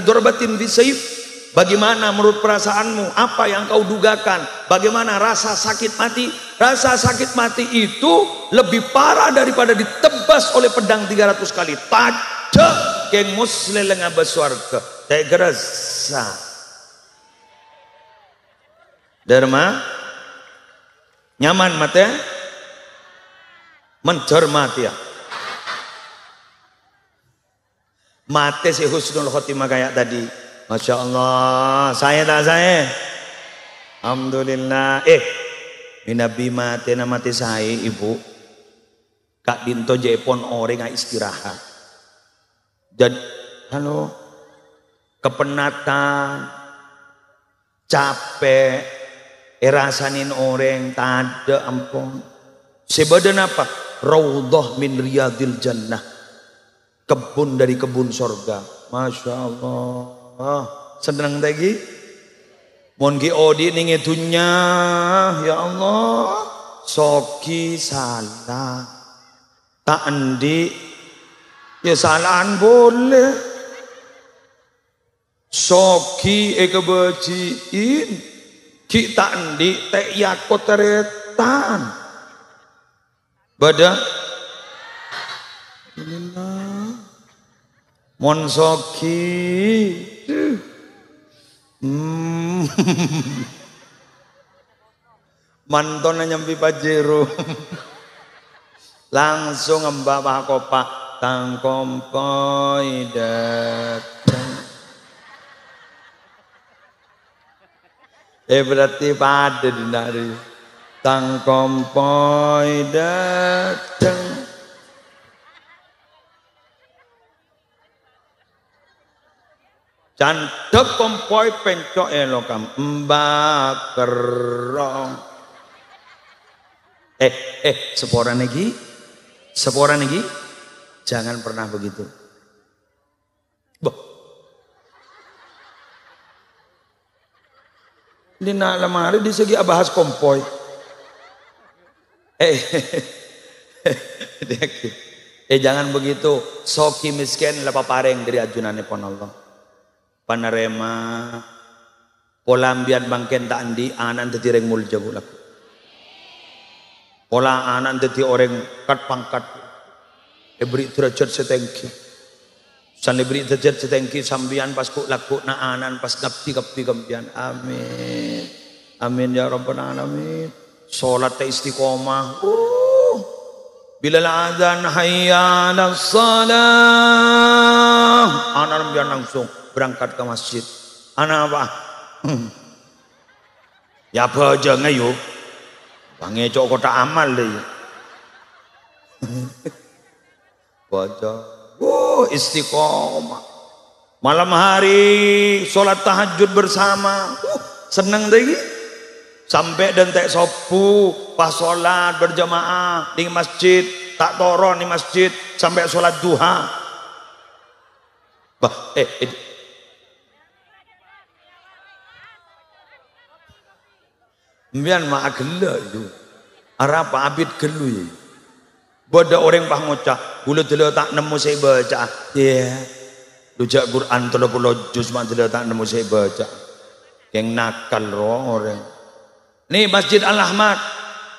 darbatin bisayf. Bagaimana menurut perasaanmu? Apa yang kau dugakan? Bagaimana rasa sakit mati? Rasa sakit mati itu lebih parah daripada ditebas oleh pedang 300 kali. Tajak keng muslim ngabas swarga. Teh gerasa. Dharma nyaman mate? Mencermati ya. Mate si husnul khotimah kayak tadi. Masya Allah, saya tak saya. Alhamdulillah. Nabi mati mati saya ibu. Kak Dinto Jepon orang nggak istirahat. Jadi, halo, kepenatan, capek, rasanin orang, tak ada ampun. Sebadan apa? Raudhah min riyadil jannah. Kebun dari kebun sorga. Masya Allah. Senang lagi. Mon ki odi ning itunya. Ya Allah. Soki salah. Tak endi. Ya salahan boleh. Soki kebajiin. Ki tak endi. Tek yakot teretan. Badak. Mon soki manton nyampi Pajero langsung membawa kopak tangkompoi datang berarti pada dinari tangkompoi datang. Candek kompoi pencok elokam mbak kerong. Sepora lagi, jangan pernah begitu. Boh. Di nak lemari di segi bahas kompoi. Jangan begitu. Soki miskin lepa pareng dari ajunan pon Allah. Panerema polambian bangken tak andi anan teti reng mulja bulak. Pola anan teti orang kat pangkat. Beri derajat setengki. San beri derajat setengki sambian pas ku laku na anan pas kapti kampian. Amin. Amin ya rabbal alamin. Salat istiqomah. Bila azan hayya 'alas shalah. Anan biar langsung berangkat ke masjid. Anak apa? Ya baca ngayu. Bange cok kota amal deh. Baca. Istiqomah. Malam hari sholat tahajud bersama. Senang deh. Sampai dan tek sopu pas sholat berjamaah di masjid. Tak toron di masjid sampai sholat duha. Mbian mak gelo itu. Arab abid gelo ya. Boda orang pah ngocak, bulu dulu tak nemu saya baca. Ya. Rujak Quran 30 juz mak dulu tak nemu saya baca. Yang nakal orang. Nih Masjid Al-Ahmad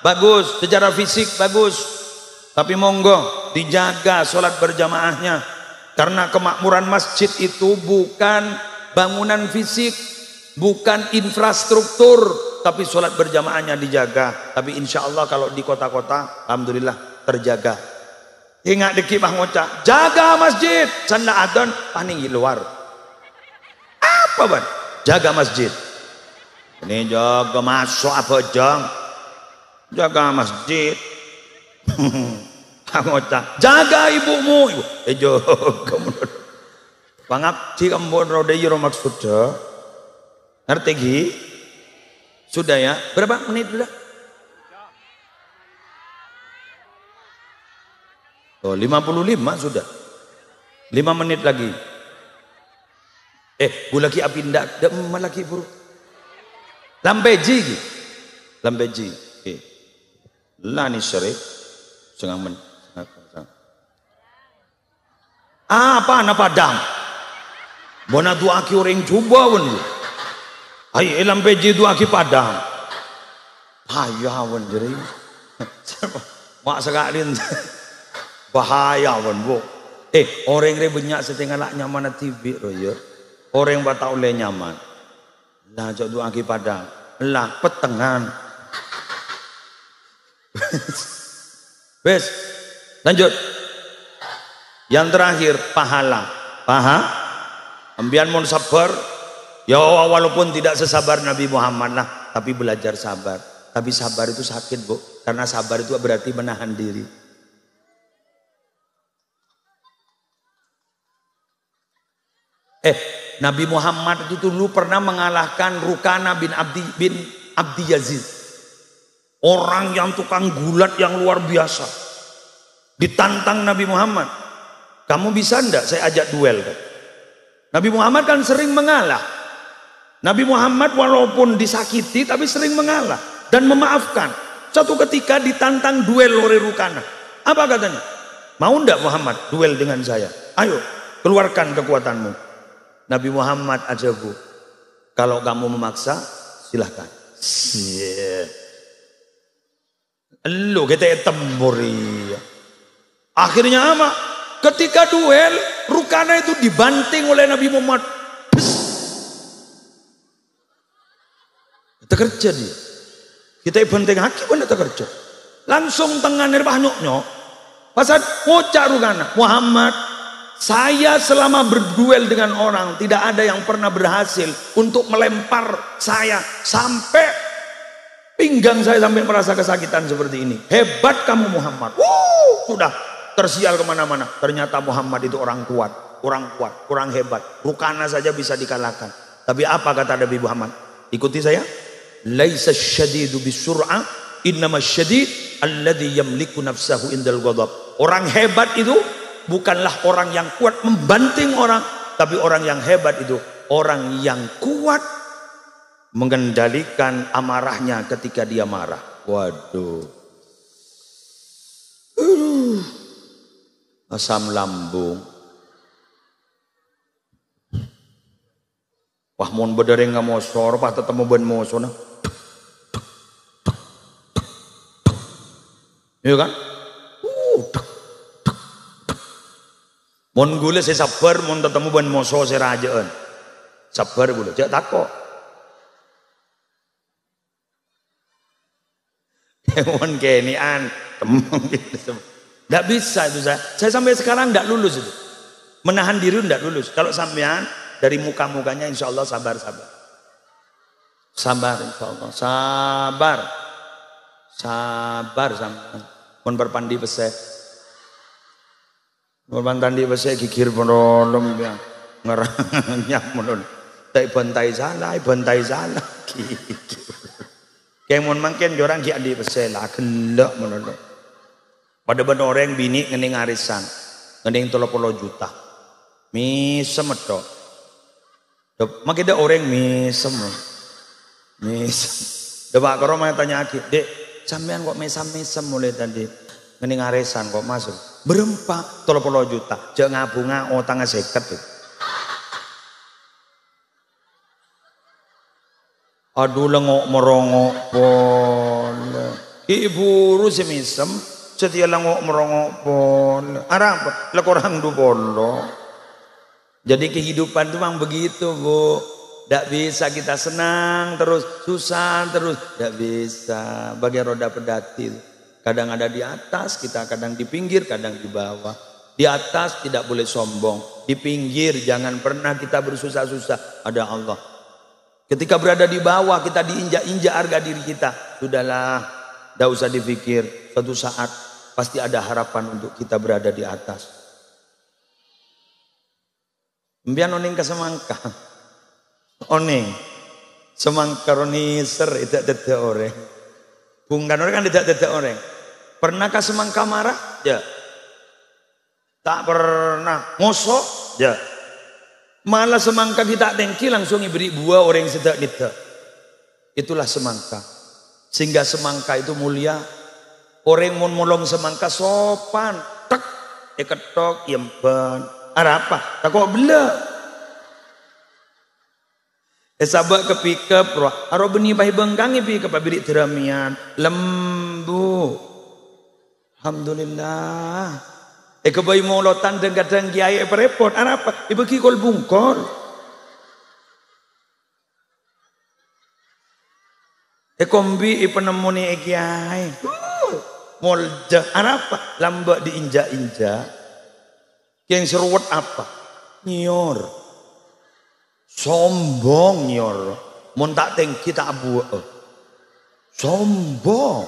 bagus, secara fisik bagus. Tapi monggo dijaga sholat berjamaahnya. Karena kemakmuran masjid itu bukan bangunan fisik, bukan infrastruktur. Tapi sholat berjamaahnya dijaga. Tapi insya Allah kalau di kota-kota, alhamdulillah terjaga. Ingat deki bah ngocak, jaga masjid. Sanda adon paning luar. Apa ban? Jaga masjid. Ini jaga masuk apa jang? Jaga masjid. Ngocak, jaga ibumu. Jaga menurut. Pangap jika mbon rodai maksudnya. Ngerti gi? Sudah ya, berapa menit sudah? 55 sudah. 5 menit lagi. Bulaki api ndak malaki buru. Lampeji. Lani sore setengah menit. Apa na padang? Bona dua aki orang coba pun. Hai lampeji dua aki padang. Payah pun jadi. Mak sekalin. Bahaya pun bu. Orang ini banyak setengah nak nyaman TV royo. Orang batau le nyaman. Lah jauh dua aki padang. Lah petengan. Bes. Lanjut. Yang terakhir pahala. Ambian mon sabar Ya walaupun tidak sesabar Nabi Muhammad lah, tapi belajar sabar. Tapi sabar itu sakit, Bu. Karena sabar itu berarti menahan diri. Nabi Muhammad itu dulu pernah mengalahkan Rukana bin Abdi Yazid. Orang yang tukang gulat yang luar biasa. Ditantang Nabi Muhammad. Kamu bisa enggak saya ajak duel? Nabi Muhammad kan sering mengalah. Nabi Muhammad walaupun disakiti tapi sering mengalah dan memaafkan. Suatu ketika ditantang duel oleh Rukana. Apa katanya? Mau enggak Muhammad duel dengan saya? Ayo keluarkan kekuatanmu. Nabi Muhammad aja, Bu. Kalau kamu memaksa silahkan. Lu kita temburi. Akhirnya apa? Ketika duel, Rukana itu dibanting oleh Nabi Muhammad. Terkerja dia. Kita banting haki pun terkerja. Langsung tengah nerbah nyok-nyok. Pasal ngocak Rukana. Muhammad, saya selama berduel dengan orang tidak ada yang pernah berhasil untuk melempar saya sampai pinggang saya sampai merasa kesakitan seperti ini. Hebat kamu Muhammad. Sudah tersial kemana-mana. Ternyata Muhammad itu orang kuat, orang hebat. Rukana saja bisa dikalahkan. Tapi apa kata Nabi Muhammad? Ikuti saya. Laisa syadidu bisur'ah, innama syadid alladhi yamliku nafsahu indal ghadab. Orang hebat itu bukanlah orang yang kuat membanting orang, tapi orang yang hebat itu orang yang kuat mengendalikan amarahnya ketika dia marah. Waduh. Asam lambung. Wah mon bedereng ngamosor, pas tetemu ben mosona. Iya kan? Mon gule saya sabar, mon tetemu ben moso saya rajaan. Sabar gule, jak takok. Mon kenian, temong gitu. Tidak bisa itu saya. Saya sampai sekarang tidak lulus itu. Menahan diri tidak lulus. Kalau sampean dari muka-mukanya insya Allah sabar. Sabar insya Allah. Sabar sampean. Mon berpandi pesek. Berpandi pesek gigir penolong ya. Ngerangnya menun. Tak bantai salah. Gigir. Kayak mon mangken orang ki adi pesek lah gelak menun. Pada bener orang bini ngening arisan. Ngening 30 juta. Misem itu. Makin ada orang misem. Depak karo mau tanya lagi, Dek, sampean kok mesam-mesam mulai tadi. Ngening arisan kok masuk. Berempat 30 juta. Jangan ngabunga otang 50. Aduh lengok merongok pole. Ibu urus semisem. Setia langok merongok pol. Arab lekorang du polo. Jadi kehidupan itu memang begitu, Bu. Tidak bisa kita senang terus, susah terus. Tidak bisa. Bagai roda pedati. Kadang ada di atas, kita kadang di pinggir, kadang di bawah. Di atas tidak boleh sombong. Di pinggir jangan pernah kita bersusah-susah. Ada Allah. Ketika berada di bawah kita diinjak-injak harga diri kita. Sudahlah. Tidak usah dipikir. Suatu saat pasti ada harapan untuk kita berada di atas. Mbian oning ke semangka. Oning. Semangka roni ser tidak orang. Bungkan orang kan tidak orang. Pernahkah semangka marah? Ya. Tak pernah. Ngosok? Ya. Malah semangka kita dengki langsung diberi buah orang yang sedang kita. Itulah semangka. Sehingga semangka itu mulia. Orang mau molong semangka sopan, tek, ketok, yempan, apa? Tak kok bela. Sabak kepikap, aro benih bayi bengkangi pi kepabirik teramian, lembu. Alhamdulillah. Kebayi molotan dan kadang kiai repot, apa? Bagi kol bungkol. Kombi penemuni kiai. Molda apa? Lambak diinjak-injak. Yang seruat apa? Nyor. Sombong nyor. Mun tak tinggi tak abu. Sombong.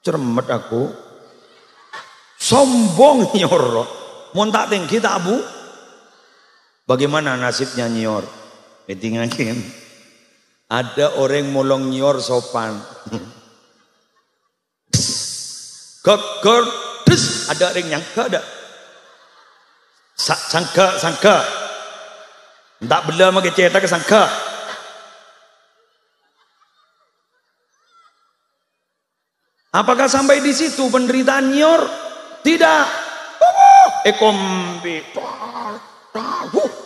Cermet aku. Sombong nyor. Mun tak tinggi tak abu. Bagaimana nasibnya nyor? Meetingakin. Ada orang molong nyor sopan. Geger. Ada orang nyangka ada. Sangka. Tak bela maka cerita ke sangka. Apakah sampai di situ penderitaan nyor? Tidak. Ekombi.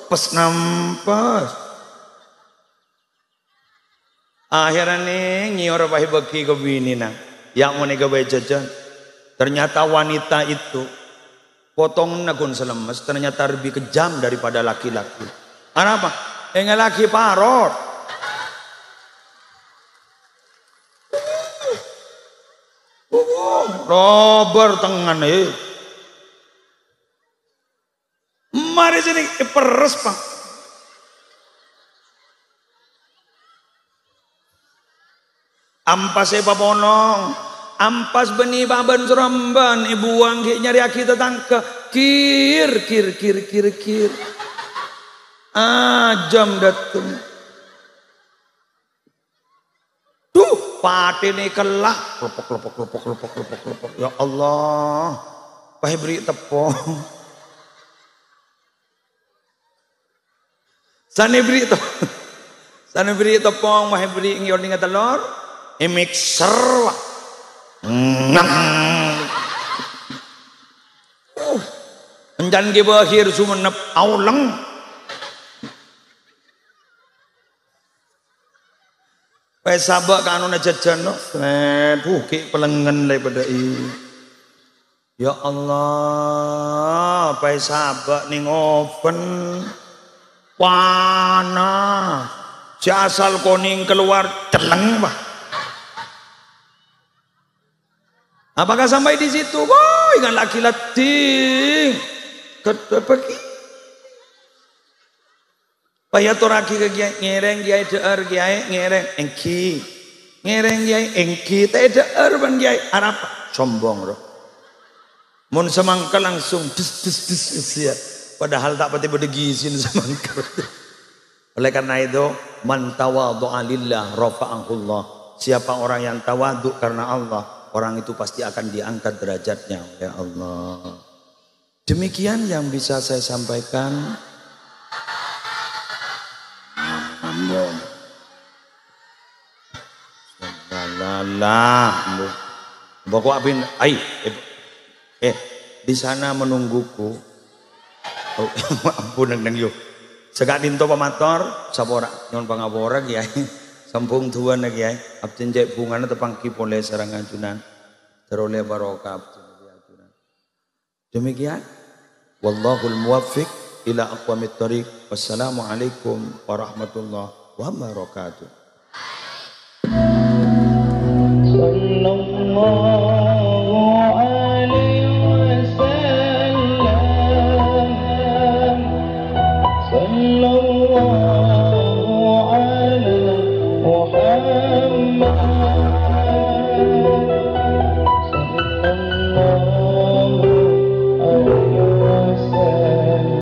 Pas nampas. Akhirnya nih nyor apa bagi ke bini nah. Yang mau nega jajan. Ternyata wanita itu potong nagun selemes. Ternyata lebih kejam daripada laki-laki. Apa? Enggak laki parot. Robert tengan Mari sini peres Pak. Ampas paponong, ampas benih baban seramban, ibu wanggi nyari aki tetangga, kir. Jam datang. Pati ini kelah, kelopok. Ya Allah, Pak beri tepung. Sana beri tepung, Pak beri ngior dengan telur, mixer. Enjan ke bahir sumenep auleng. Sabak kanuna jajan no, ki pelengan daripada ya Allah, sabak ning oven panas, jasal koning keluar celeng bah. Apakah sampai di situ? Wah, ingat laki-laki pergi. Paya toraki ke kiai ngereng kiai deer kiai ngereng engki teh deer ban kiai Arab sombong roh. Mun semangka langsung des ya. Padahal tak pati bedegizin semangka. Oleh karena itu man tawadhu'a lillah rafa'ahullah. Siapa orang yang tawadhu karena Allah, orang itu pasti akan diangkat derajatnya ya Allah. Demikian yang bisa saya sampaikan. Bapak Abin, di sana menungguku. Oh, ampun neng yuk. Segak dinto pamator, sapora nyon pangapora kiai, sampung tuan kiai, absen jai bungan tepang kipole serangan junan, teroleh barokah absen ajunan. Demikian, wallahul muwaffiq ila aqwamit thoriq. Wassalamualaikum warahmatullahi wabarakatuh. Sallallahu